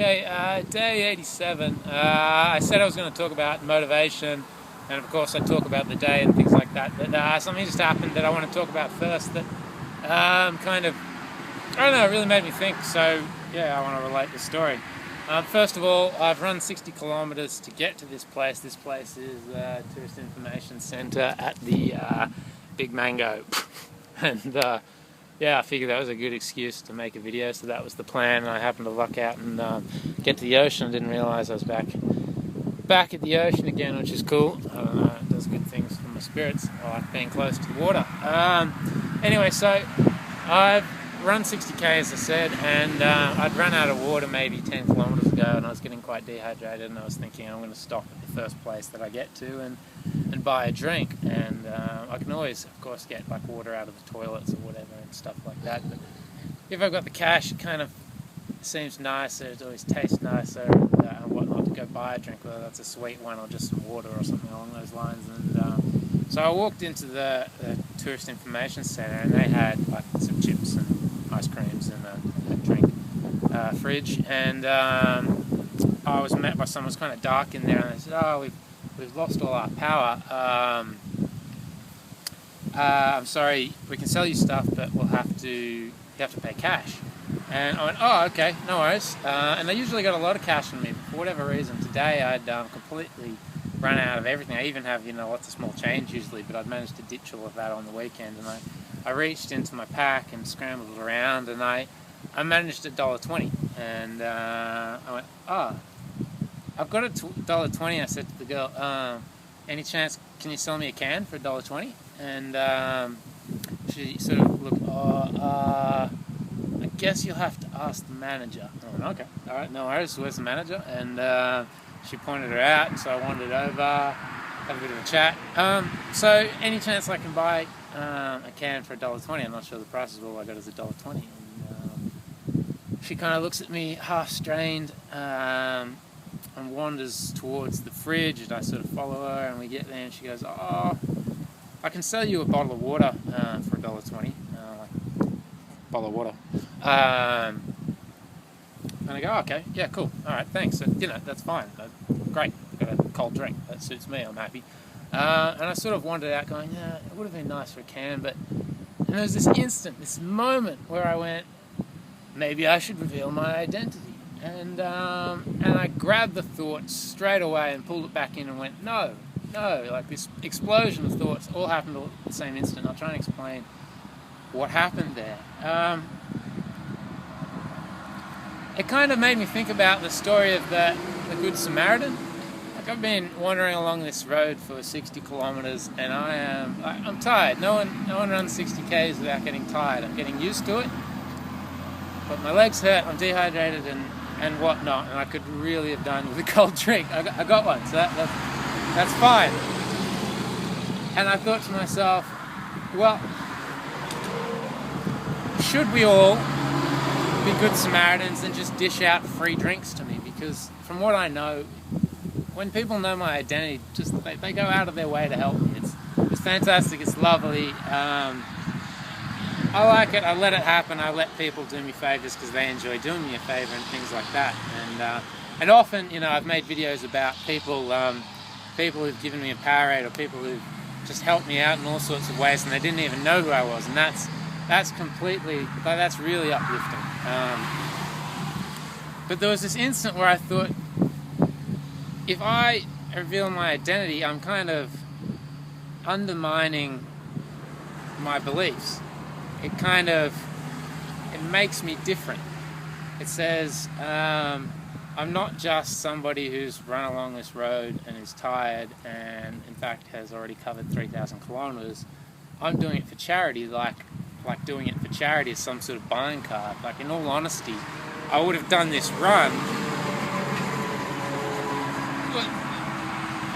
Okay, day 87. I said I was going to talk about motivation, and of course I talk about the day and things like that, but something just happened that I want to talk about first that kind of, I don't know, it really made me think, so yeah, I want to relate the story. First of all, I've run 60 kilometers to get to this place. This place is the Tourist Information Centre at the Big Mango. And yeah, I figured that was a good excuse to make a video, so that was the plan. And I happened to luck out and get to the ocean. I didn't realise I was back at the ocean again, which is cool. I don't know, it does good things for my spirits. I like being close to the water. Anyway, so I've run 60k, as I said, and I'd run out of water maybe 10 kilometres ago, and I was getting quite dehydrated, and I was thinking I'm going to stop at the first place that I get to and buy a drink. And I can always, of course, get like water out of the toilets or whatever and stuff like that, but if I've got the cash, it kind of seems nicer, it always tastes nicer and whatnot to go buy a drink, whether that's a sweet one or just some water or something along those lines. And so I walked into the Tourist Information Centre, and they had like some chips and ice creams and a drink fridge, and I was met by someone. It was kind of dark in there, and they said, "Oh, we've lost all our power. I'm sorry, we can sell you stuff, but you have to pay cash." And I went, "Oh, okay, no worries." And I usually got a lot of cash on me, but for whatever reason today I'd completely run out of everything. I even have lots of small change usually, but I'd managed to ditch all of that on the weekend, and I reached into my pack and scrambled around, and I managed $1.20, and I went, "Oh, I've got $1.20. I said to the girl, "Any chance can you sell me a can for $1.20?" And she sort of looked, "I guess you'll have to ask the manager." I went, "Okay, all right, no worries. Where's the manager?" And she pointed her out, so I wandered over, had a bit of a chat. So any chance I can buy a can for $1.20? I'm not sure the price is. All I got is $1.20. And she kind of looks at me half strained and wanders towards the fridge, and I sort of follow her, and we get there, and she goes, "Oh, I can sell you a bottle of water for $1.20. Bottle of water." And I go, "Okay, yeah, cool, all right, thanks." So, that's fine. Great, got a cold drink. That suits me. I'm happy. And I sort of wandered out, going, "Yeah, it would have been nice for a can." And there was this moment where I went, maybe I should reveal my identity. And I grabbed the thought straight away and pulled it back in and went, no, like this explosion of thoughts all happened at the same instant. I'll try and explain what happened there. It kind of made me think about the story of the Good Samaritan. Like, I've been wandering along this road for 60 kilometers, and I'm tired. No one runs 60 k's without getting tired. I'm getting used to it, but my legs hurt. I'm dehydrated and whatnot, and I could really have done with a cold drink. I got one, so that's fine. And I thought to myself, well, should we all be good Samaritans and just dish out free drinks to me? Because from what I know, when people know my identity, just they go out of their way to help me. It's fantastic. It's lovely. I like it. I let it happen. I let people do me favors because they enjoy doing me a favor and things like that. And often, I've made videos about people who've given me a Powerade, or people who've just helped me out in all sorts of ways, and they didn't even know who I was. And that's really uplifting. But there was this instant where I thought, if I reveal my identity, I'm kind of undermining my beliefs. It makes me different. It says, I'm not just somebody who's run along this road and is tired and in fact has already covered 3,000 kilometers. I'm doing it for charity, like doing it for charity is some sort of buying card. Like, in all honesty, I would have done this run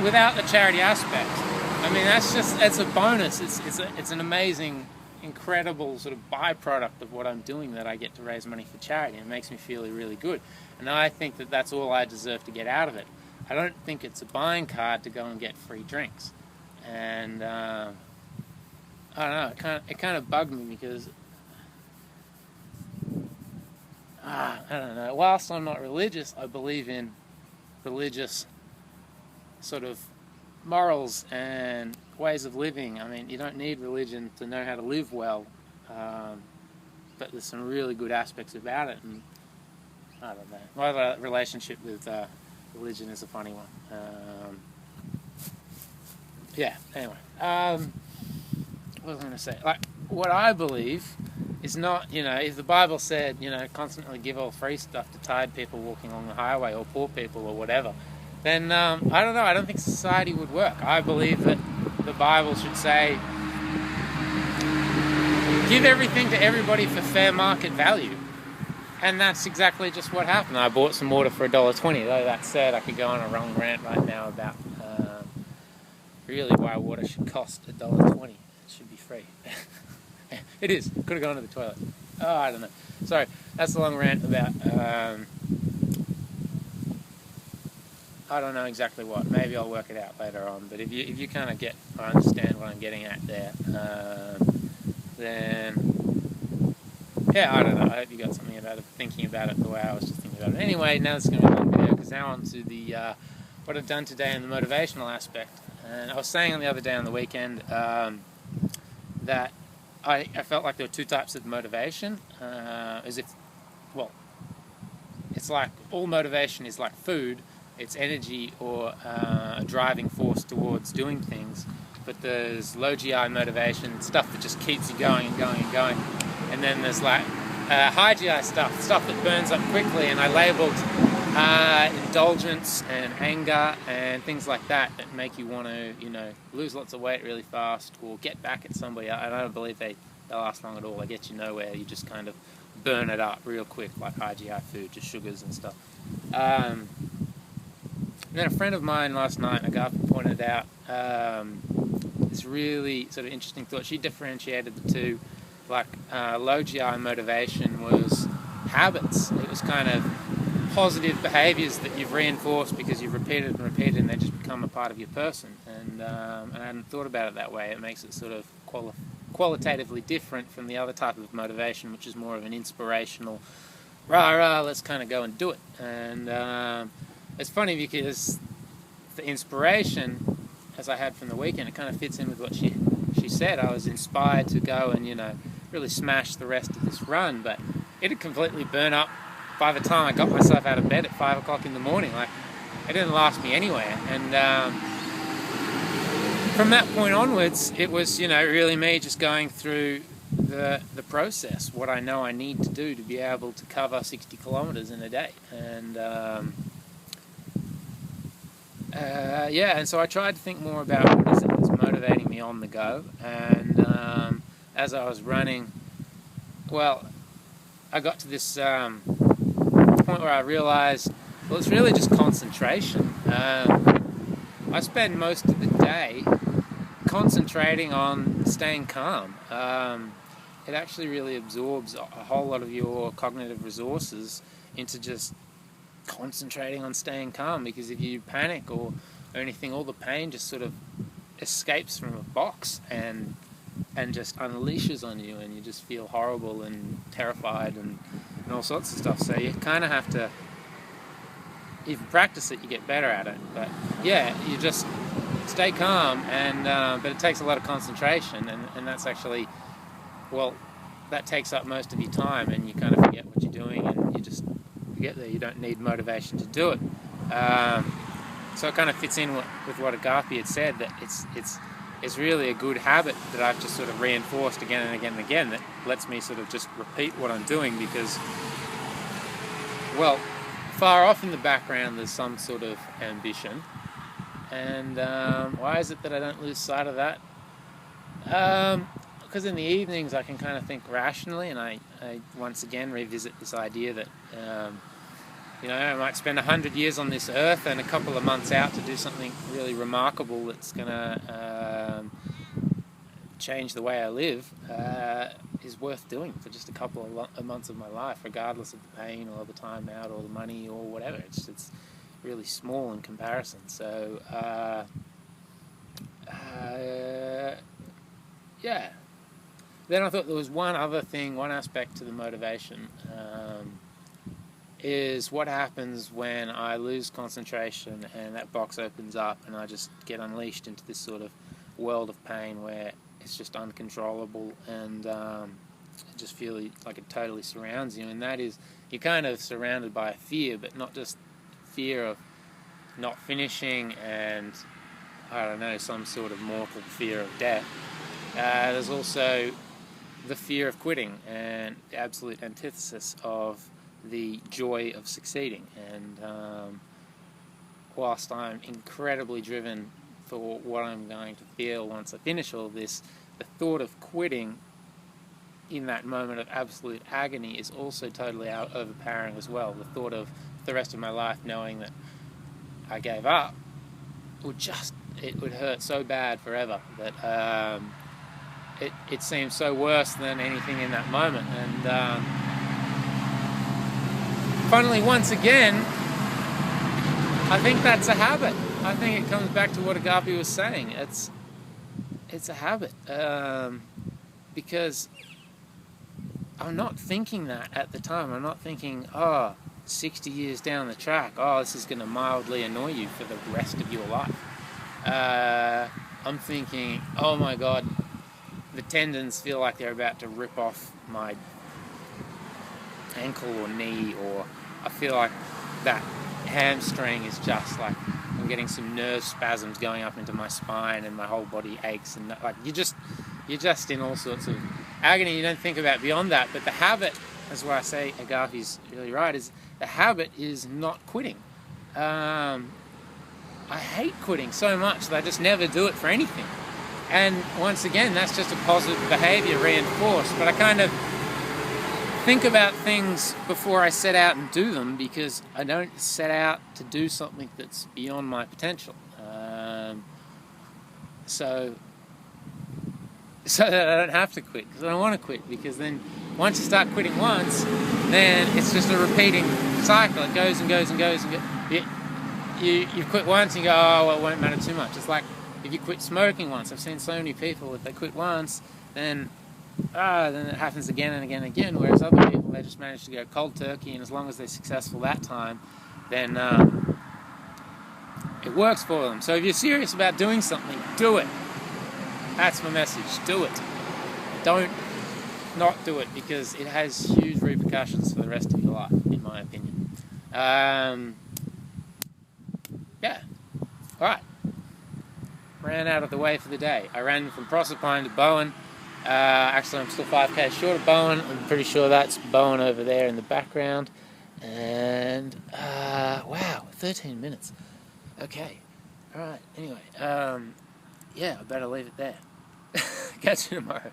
without the charity aspect. I mean, that's a bonus. It's an amazing, incredible sort of byproduct of what I'm doing, that I get to raise money for charity. It makes me feel really good. And I think that that's all I deserve to get out of it. I don't think it's a buying card to go and get free drinks. And I don't know, it kind of bugged me, because I don't know. Whilst I'm not religious, I believe in religious sort of morals and ways of living. I mean, you don't need religion to know how to live well, but there's some really good aspects about it, and I don't know. My relationship with religion is a funny one. Yeah, anyway. What was I going to say? Like, what I believe is not, if the Bible said, constantly give all free stuff to tired people walking along the highway or poor people or whatever, then I don't know, I don't think society would work. I believe that the Bible should say, give everything to everybody for fair market value. And that's exactly just what happened. I bought some water for $1.20, though that said, I could go on a wrong rant right now about really why water should cost $1.20. It should be free. It is. Could have gone to the toilet. Oh, I don't know. Sorry, that's a long rant about I don't know exactly what. Maybe I'll work it out later on. But if you kind of get or understand what I'm getting at there, then yeah, I don't know. I hope you got something about it, thinking about it the way I was just thinking about it. Anyway, now it's going to be a long video because now on to the what I've done today in the motivational aspect. And I was saying the other day on the weekend that I felt like there were two types of motivation. It's like all motivation is like food. It's energy or a driving force towards doing things. But there's low GI motivation, stuff that just keeps you going and going and going. And then there's like high GI stuff that burns up quickly. And I labeled indulgence and anger and things like that make you want to, lose lots of weight really fast or get back at somebody. I don't believe they'll last long at all. They get you nowhere. You just kind of burn it up real quick, like high GI food, just sugars and stuff. And then a friend of mine last night, Agatha, pointed out this really sort of interesting thought. She differentiated the two. Like low GI motivation was habits. It was kind of positive behaviours that you've reinforced because you've repeated and they just become a part of your person. And I hadn't thought about it that way. It makes it sort of qualitatively different from the other type of motivation, which is more of an inspirational, rah, let's kind of go and do it. And it's funny because the inspiration, as I had from the weekend, it kind of fits in with what she said. I was inspired to go and, really smash the rest of this run, but it had completely burned up by the time I got myself out of bed at 5 o'clock in the morning. Like, it didn't last me anywhere. And from that point onwards, it was, really me just going through the process, what I know I need to do to be able to cover 60 kilometers in a day. And and so I tried to think more about what is it that's motivating me on the go. And as I was running, I got to this point where I realized, it's really just concentration. I spend most of the day concentrating on staying calm. It actually really absorbs a whole lot of your cognitive resources into just concentrating on staying calm, because if you panic or anything, all the pain just sort of escapes from a box and just unleashes on you, and you just feel horrible and terrified and all sorts of stuff. So you kind of have to, if you practice it, you get better at it. But yeah, you just stay calm, and but it takes a lot of concentration, and that's actually, that takes up most of your time, and you kind of forget what you're doing, and you just get there. You don't need motivation to do it. So it kind of fits in with what Agape had said, that it's really a good habit that I've just sort of reinforced again and again and again, that lets me sort of just repeat what I'm doing, because, far off in the background there's some sort of ambition. And why is it that I don't lose sight of that? Because in the evenings I can kind of think rationally, and I once again revisit this idea that I might spend 100 years on this earth and a couple of months out to do something really remarkable that's going to change the way I live, is worth doing for just a couple of months of my life, regardless of the pain or the time out or the money or whatever. It's really small in comparison. So Then I thought there was one other thing, one aspect to the motivation is what happens when I lose concentration and that box opens up and I just get unleashed into this sort of world of pain where it's just uncontrollable, and I just feel like it totally surrounds you. And that is, you're kind of surrounded by fear, but not just fear of not finishing and, I don't know, some sort of mortal fear of death. There's also the fear of quitting, and the absolute antithesis of the joy of succeeding. And whilst I'm incredibly driven for what I'm going to feel once I finish all of this, the thought of quitting in that moment of absolute agony is also totally overpowering as well. The thought of the rest of my life knowing that I gave up it would hurt so bad forever that it seems so worse than anything in that moment. And finally, once again, I think that's a habit. I think it comes back to what Agapi was saying. It's a habit, because I'm not thinking that at the time. I'm not thinking, 60 years down the track, this is going to mildly annoy you for the rest of your life. I'm thinking, oh my God, the tendons feel like they're about to rip off my ankle or knee, or I feel like that hamstring is just like, I'm getting some nerve spasms going up into my spine and my whole body aches, and like you're just in all sorts of agony. You don't think about beyond that. But the habit, that's why I say Agapi's really right, is the habit is not quitting. I hate quitting so much that I just never do it for anything. And once again, that's just a positive behavior reinforced. But I kind of think about things before I set out and do them, because I don't set out to do something that's beyond my potential. So that I don't have to quit, because I don't want to quit, because then once you start quitting once, then it's just a repeating cycle. It goes and goes and goes and goes. You quit once and you go, it won't matter too much. It's like if you quit smoking once. I've seen so many people, if they quit once, then it happens again and again and again, whereas other people, they just manage to go cold turkey, and as long as they're successful that time, then it works for them. So if you're serious about doing something, do it. That's my message. Do it. Don't not do it, because it has huge repercussions for the rest of your life, in my opinion. Yeah. Alright. Ran out of the way for the day. I ran from Proserpine to Bowen. Actually, I'm still 5k short of Bowen. I'm pretty sure that's Bowen over there in the background. And, wow, 13 minutes. Okay. Alright, anyway. Yeah, I better leave it there. Catch you tomorrow.